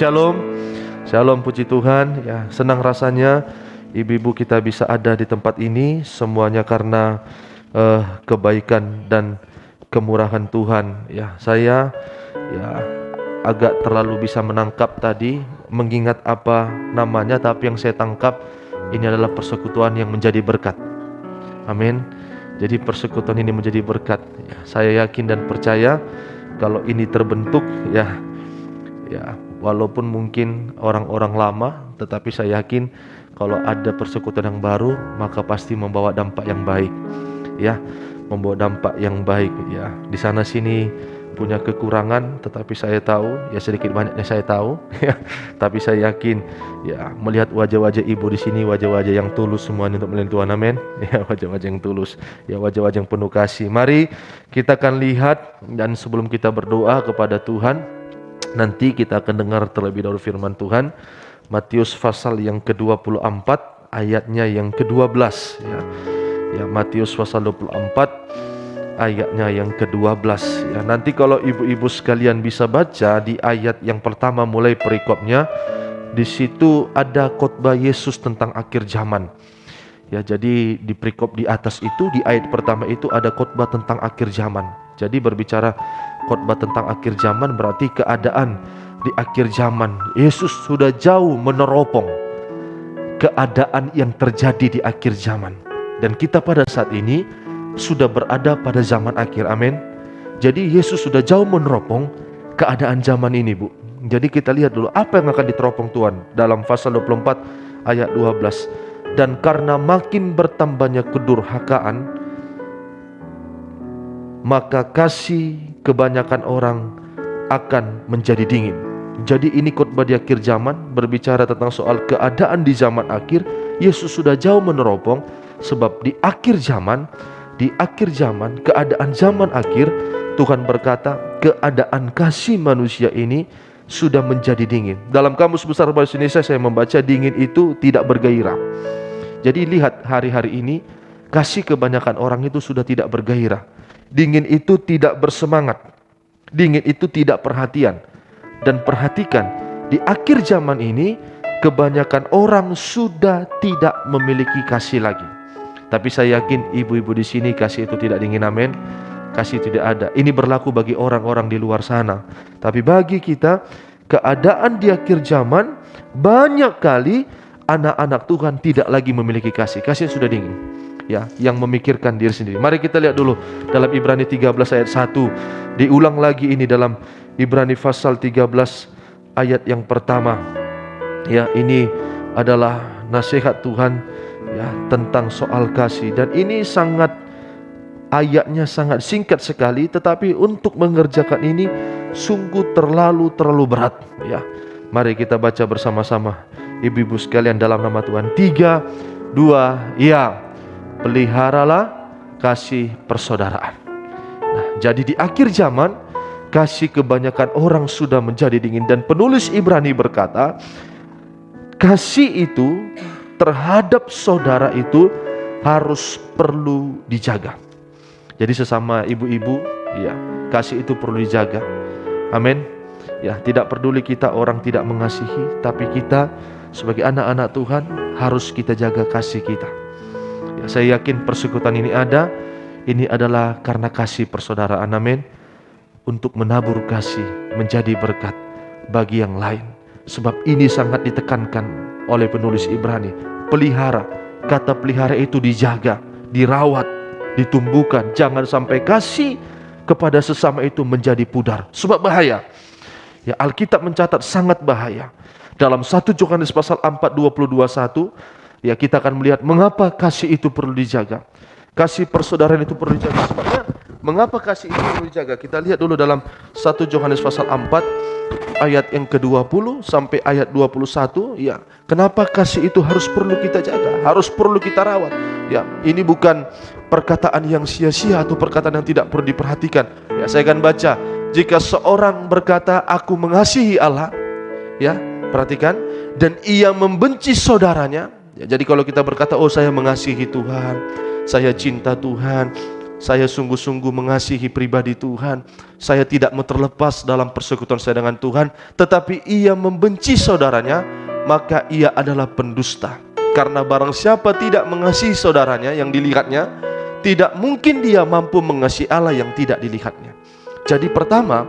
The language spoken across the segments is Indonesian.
Shalom. Shalom, puji Tuhan. Ya, senang rasanya ibu-ibu kita bisa ada di tempat ini, semuanya karena kebaikan dan kemurahan Tuhan. Ya, saya agak terlalu bisa menangkap tadi, mengingat apa namanya, tapi yang saya tangkap ini adalah persekutuan yang menjadi berkat. Amin. Jadi persekutuan ini menjadi berkat. Ya, saya yakin dan percaya kalau ini terbentuk, ya, walaupun mungkin orang-orang lama, tetapi saya yakin kalau ada persekutuan yang baru, maka pasti membawa dampak yang baik. Ya, membawa dampak yang baik. Ya, di sana sini punya kekurangan, tetapi saya tahu, ya sedikit banyaknya saya tahu, ya, tapi saya yakin, ya, melihat wajah-wajah ibu di sini, wajah-wajah yang tulus semuanya untuk melayani Tuhan, amin. Ya, wajah-wajah yang tulus, ya, wajah-wajah yang penuh kasih. Mari kita akan lihat, dan sebelum kita berdoa kepada Tuhan, nanti kita akan dengar terlebih dahulu firman Tuhan, Matius pasal yang ke-24 ayatnya yang ke-12, ya. Ya, Matius pasal 24 ayatnya yang ke-12, ya. Nanti kalau ibu-ibu sekalian bisa baca di ayat yang pertama mulai perikopnya, di situ ada khotbah Yesus tentang akhir zaman. Ya, jadi di perikop di atas itu, di ayat pertama itu ada khotbah tentang akhir zaman. Jadi berbicara khotbah tentang akhir zaman berarti keadaan di akhir zaman. Yesus sudah jauh meneropong keadaan yang terjadi di akhir zaman. Dan kita pada saat ini sudah berada pada zaman akhir, amin. Jadi Yesus sudah jauh meneropong keadaan zaman ini, Bu. Jadi kita lihat dulu apa yang akan diteropong Tuhan dalam pasal 24 ayat 12. Dan karena makin bertambahnya kedurhakaan, maka kasih kebanyakan orang akan menjadi dingin. Jadi ini khotbah di akhir zaman, berbicara tentang soal keadaan di zaman akhir. Yesus sudah jauh meneropong, sebab di akhir zaman, keadaan zaman akhir, Tuhan berkata keadaan kasih manusia ini sudah menjadi dingin. Dalam Kamus Besar Bahasa Indonesia saya membaca dingin itu tidak bergairah. Jadi lihat hari-hari ini kasih kebanyakan orang itu sudah tidak bergairah. Dingin itu tidak bersemangat. Dingin itu tidak perhatian. Dan perhatikan, di akhir zaman ini kebanyakan orang sudah tidak memiliki kasih lagi. Tapi saya yakin ibu-ibu di sini kasih itu tidak dingin, amin. Kasih itu tidak ada. Ini berlaku bagi orang-orang di luar sana. Tapi bagi kita, keadaan di akhir zaman banyak kali anak-anak Tuhan tidak lagi memiliki kasih. Kasih sudah dingin, ya, yang memikirkan diri sendiri. Mari kita lihat dulu dalam Ibrani 13 ayat 1. Diulang lagi ini dalam Ibrani pasal 13 ayat yang pertama. Ya, ini adalah nasihat Tuhan, ya, tentang soal kasih. Dan ini ayatnya sangat singkat sekali, tetapi untuk mengerjakan ini sungguh terlalu berat, ya. Mari kita baca bersama-sama, ibu-ibu sekalian, dalam nama Tuhan. 3, 2, ya. Peliharalah kasih persaudaraan. Nah, jadi di akhir zaman kasih kebanyakan orang sudah menjadi dingin. Dan penulis Ibrani berkata, kasih itu terhadap saudara itu harus perlu dijaga. Jadi sesama ibu-ibu, ya, kasih itu perlu dijaga, amin. Ya, tidak peduli kita orang tidak mengasihi, tapi kita sebagai anak-anak Tuhan harus kita jaga kasih kita. Ya, saya yakin persekutuan ini ada, ini adalah karena kasih persaudaraan, amin. Untuk menabur kasih menjadi berkat bagi yang lain. Sebab ini sangat ditekankan oleh penulis Ibrani. Pelihara, kata pelihara itu dijaga, dirawat, ditumbuhkan. Jangan sampai kasih kepada sesama itu menjadi pudar, sebab bahaya. Ya, Alkitab mencatat sangat bahaya. Dalam 1 Yohanes pasal 4 22-1, ya, kita akan melihat mengapa kasih itu perlu dijaga. Kasih persaudaraan itu perlu dijaga. Sebabnya mengapa kasih itu perlu dijaga? Kita lihat dulu dalam 1 Yohanes pasal 4 ayat yang ke-20 sampai ayat 21, ya. Kenapa kasih itu harus perlu kita jaga, harus perlu kita rawat? Ya, ini bukan perkataan yang sia-sia atau perkataan yang tidak perlu diperhatikan. Ya, saya akan baca. Jika seorang berkata, aku mengasihi Allah, ya, perhatikan, dan ia membenci saudaranya. Ya, jadi kalau kita berkata, oh saya mengasihi Tuhan, saya cinta Tuhan, saya sungguh-sungguh mengasihi pribadi Tuhan, saya tidak mau terlepas dalam persekutuan saya dengan Tuhan, tetapi ia membenci saudaranya, maka ia adalah pendusta. Karena barang siapa tidak mengasihi saudaranya yang dilihatnya, tidak mungkin dia mampu mengasihi Allah yang tidak dilihatnya. Jadi pertama,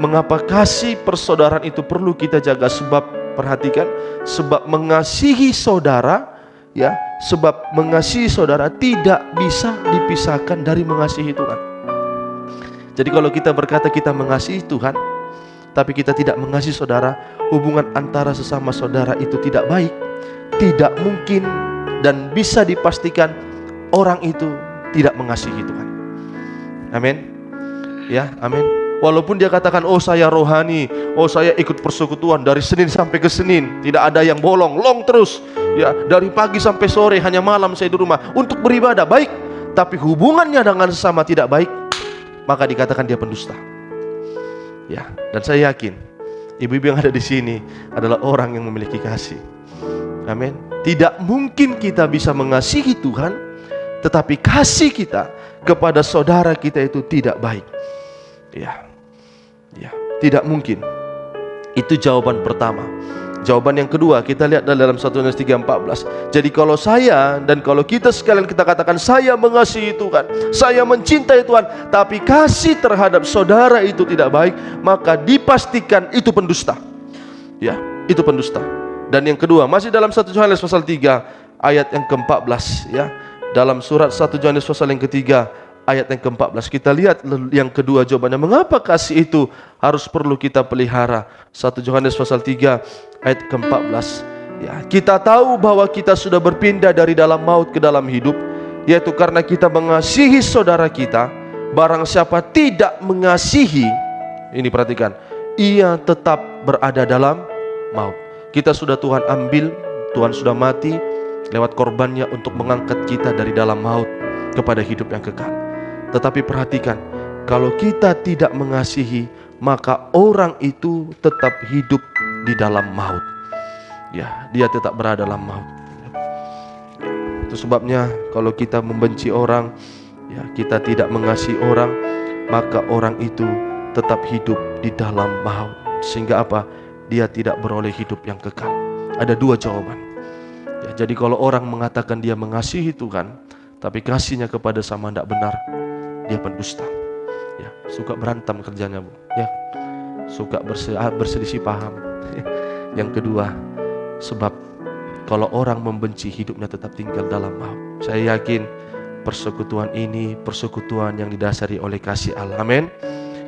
mengapa kasih persaudaraan itu perlu kita jaga? Sebab perhatikan, sebab mengasihi saudara, ya, sebab mengasihi saudara tidak bisa dipisahkan dari mengasihi Tuhan. Jadi kalau kita berkata kita mengasihi Tuhan, tapi kita tidak mengasihi saudara, hubungan antara sesama saudara itu tidak baik. Tidak mungkin dan bisa dipastikan orang itu tidak mengasihi Tuhan. Amin. Ya, amin. Walaupun dia katakan, oh saya rohani, oh saya ikut persekutuan dari Senin sampai ke Senin, tidak ada yang bolong, long terus. Ya, dari pagi sampai sore, hanya malam saya di rumah untuk beribadah, baik. Tapi hubungannya dengan sesama tidak baik, maka dikatakan dia pendusta. Ya, dan saya yakin ibu-ibu yang ada di sini adalah orang yang memiliki kasih. Amin. Tidak mungkin kita bisa mengasihi Tuhan, tetapi kasih kita kepada saudara kita itu tidak baik. Ya, tidak mungkin. Itu jawaban pertama. Jawaban yang kedua kita lihat dalam 1 Yohanes 3:14. Jadi kalau saya dan kalau kita sekalian kita katakan saya mengasihi Tuhan, saya mencintai Tuhan, tapi kasih terhadap saudara itu tidak baik, maka dipastikan itu pendusta. Ya, itu pendusta. Dan yang kedua, masih dalam 1 Yohanes pasal 3 ayat yang ke-14, ya. Dalam surat 1 Yohanes pasal yang ketiga ayat yang ke-14, kita lihat yang kedua jawabannya, mengapa kasih itu harus perlu kita pelihara. 1 Yohanes pasal 3 ayat ke-14, ya. Kita tahu bahwa kita sudah berpindah dari dalam maut ke dalam hidup, yaitu karena kita mengasihi saudara kita. Barang siapa tidak mengasihi, ini perhatikan, ia tetap berada dalam maut. Kita sudah Tuhan ambil, Tuhan sudah mati lewat korbannya untuk mengangkat kita dari dalam maut kepada hidup yang kekal. Tetapi perhatikan, kalau kita tidak mengasihi, maka orang itu tetap hidup di dalam maut. Ya, dia tetap berada dalam maut. Itu sebabnya kalau kita membenci orang, ya, kita tidak mengasihi orang, maka orang itu tetap hidup di dalam maut. Sehingga apa? Dia tidak beroleh hidup yang kekal. Ada dua jawaban. Ya, jadi kalau orang mengatakan dia mengasihi Tuhan, tapi kasihnya kepada sama tidak benar, dia pendusta. Ya, suka berantem kerjanya, Bu. Ya, suka berselisih paham. Yang kedua, sebab kalau orang membenci, hidupnya tetap tinggal dalam maut. Saya yakin persekutuan ini persekutuan yang didasari oleh kasih Allah. Amin.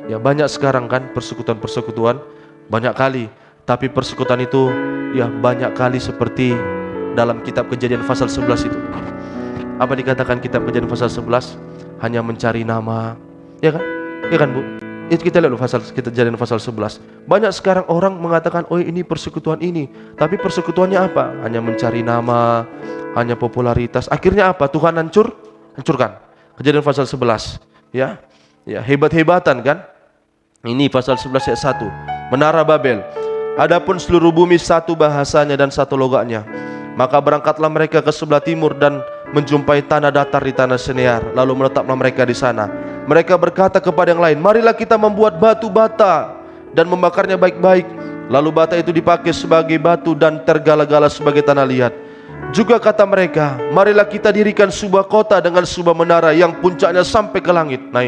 Ya, banyak sekarang kan persekutuan banyak kali. Tapi persekutuan itu ya banyak kali seperti dalam kitab Kejadian pasal 11 itu. Apa dikatakan kitab Kejadian pasal 11? Hanya mencari nama. Ya kan? Ya kan, Bu? Itu kita lihat Kejadian pasal 11. Banyak sekarang orang mengatakan, oh ini persekutuan ini. Tapi persekutuannya apa? Hanya mencari nama, hanya popularitas. Akhirnya apa? Tuhan hancurkan. Kejadian pasal 11. Ya, hebat-hebatan kan? Ini pasal 11 ayat 1. Menara Babel. Adapun seluruh bumi satu bahasanya dan satu logatnya. Maka berangkatlah mereka ke sebelah timur dan menjumpai tanah datar di tanah Sinear. Lalu menetaplah mereka di sana. Mereka berkata kepada yang lain, marilah kita membuat batu bata dan membakarnya baik-baik. Lalu bata itu dipakai sebagai batu dan tergala-gala sebagai tanah liat. Juga kata mereka, marilah kita dirikan sebuah kota dengan sebuah menara yang puncaknya sampai ke langit. Nah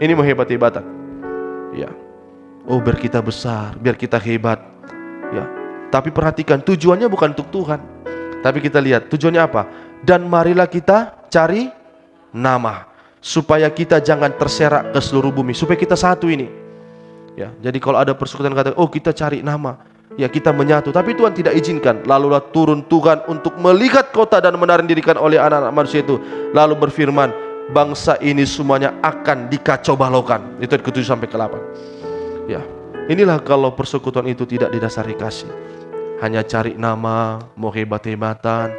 ini mau hebat-hebatan. Ya. Oh, biar kita besar, biar kita hebat. Ya. Tapi perhatikan, tujuannya bukan untuk Tuhan. Tapi kita lihat tujuannya apa? Dan marilah kita cari nama, supaya kita jangan terserak ke seluruh bumi, supaya kita satu ini. Ya, jadi kalau ada persekutuan kata, oh kita cari nama, ya kita menyatu. Tapi Tuhan tidak izinkan. Lalulah turun Tuhan untuk melihat kota dan menara yang didirikan oleh anak-anak manusia itu. Lalu berfirman, bangsa ini semuanya akan dikacau balaukan. Itu ayat ke-7 sampai ke-8. Ya, inilah kalau persekutuan itu tidak didasari kasih. Hanya cari nama, mau hebat-hebatan.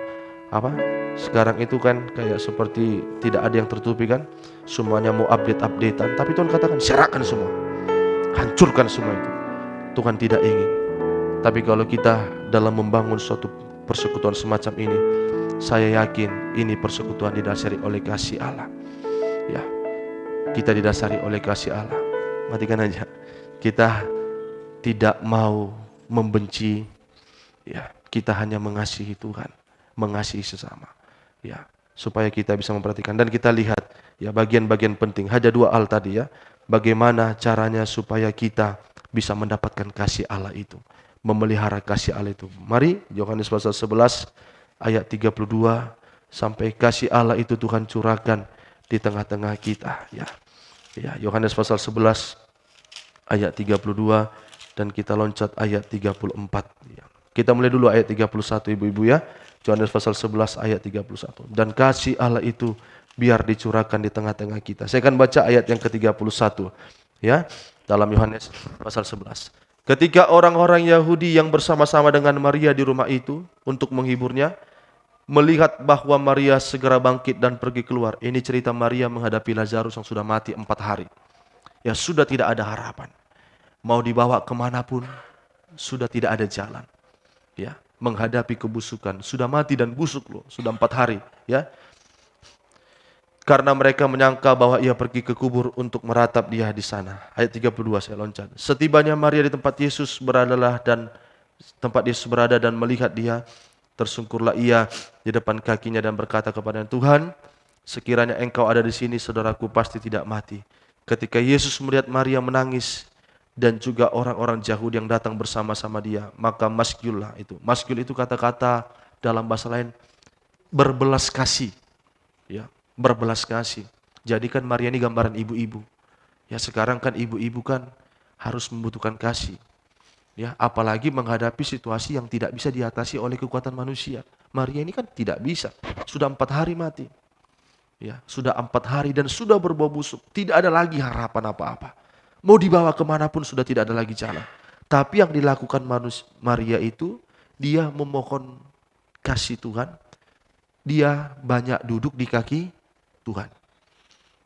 Apa? Sekarang itu kan kayak seperti tidak ada yang tertutupi kan? Semuanya mau update-updatean. Tapi Tuhan katakan, serahkan semua. Hancurkan semua itu. Tuhan tidak ingin. Tapi kalau kita dalam membangun suatu persekutuan semacam ini, saya yakin ini persekutuan didasari oleh kasih Allah. Ya, kita didasari oleh kasih Allah. Matikan aja. Kita tidak mau membenci, ya. Kita hanya mengasihi Tuhan, mengasihi sesama, ya. Supaya kita bisa memperhatikan dan kita lihat, ya, bagian-bagian penting. Ada 2 hal tadi, ya. Bagaimana caranya supaya kita bisa mendapatkan kasih Allah itu, memelihara kasih Allah itu. Mari Yohanes pasal 11 ayat 32 sampai kasih Allah itu Tuhan curahkan di tengah-tengah kita, ya. Ya, Yohanes pasal 11 ayat 32 dan kita loncat ayat 34, ya. Kita mulai dulu ayat 31 ibu-ibu, ya. Yohanes pasal 11 ayat 31. Dan kasih Allah itu biar dicurahkan di tengah-tengah kita. Saya akan baca ayat yang ke-31, ya. Dalam Yohanes pasal 11. Ketika orang-orang Yahudi yang bersama-sama dengan Maria di rumah itu untuk menghiburnya, melihat bahwa Maria segera bangkit dan pergi keluar. Ini cerita Maria menghadapi Lazarus yang sudah mati 4 hari. Ya, sudah tidak ada harapan. Mau dibawa kemanapun, sudah tidak ada jalan. Ya, menghadapi kebusukan, sudah mati dan busuk loh, sudah 4 hari, ya. Karena mereka menyangka bahwa ia pergi ke kubur untuk meratap dia di sana. Ayat 32 saya loncat. Setibanya Maria di tempat Yesus berada dan melihat dia, tersungkurlah ia di depan kakinya dan berkata kepadanya, Tuhan, sekiranya engkau ada di sini, saudaraku pasti tidak mati. Ketika Yesus melihat Maria menangis, dan juga orang-orang Yahudi yang datang bersama-sama dia, maka maskyullah itu. Maskyul itu kata-kata dalam bahasa lain berbelas kasih, ya, berbelas kasih. Jadi kan Maria ini gambaran ibu-ibu. Ya, sekarang kan ibu-ibu kan harus membutuhkan kasih. Ya, apalagi menghadapi situasi yang tidak bisa diatasi oleh kekuatan manusia. Maria ini kan tidak bisa. Sudah 4 hari mati. Ya, sudah 4 hari dan sudah berbau busuk. Tidak ada lagi harapan apa-apa. Mau dibawa kemanapun sudah tidak ada lagi jalan. Tapi yang dilakukan Maria itu, dia memohon kasih Tuhan. Dia banyak duduk di kaki Tuhan.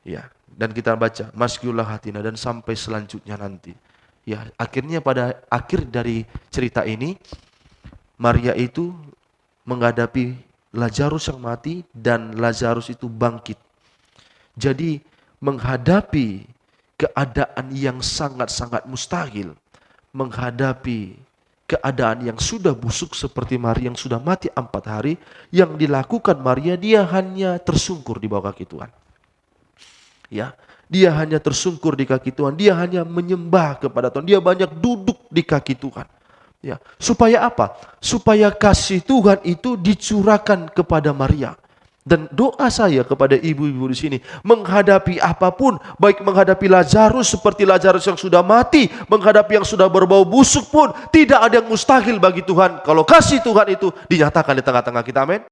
Ya, dan kita baca, maskyullah hatina, dan sampai selanjutnya nanti. Ya, akhirnya pada akhir dari cerita ini, Maria itu menghadapi Lazarus yang mati dan Lazarus itu bangkit. Jadi menghadapi keadaan yang sangat-sangat mustahil, menghadapi keadaan yang sudah busuk seperti Maria yang sudah mati 4 hari, yang dilakukan Maria, dia hanya tersungkur di bawah kaki Tuhan. Ya, dia hanya tersungkur di kaki Tuhan, dia hanya menyembah kepada Tuhan, dia banyak duduk di kaki Tuhan. Ya, supaya apa? Supaya kasih Tuhan itu dicurahkan kepada Maria. Dan doa saya kepada ibu-ibu di sini, menghadapi apapun, baik menghadapi Lazarus seperti Lazarus yang sudah mati, menghadapi yang sudah berbau busuk pun, tidak ada yang mustahil bagi Tuhan kalau kasih Tuhan itu dinyatakan di tengah-tengah kita. Amin.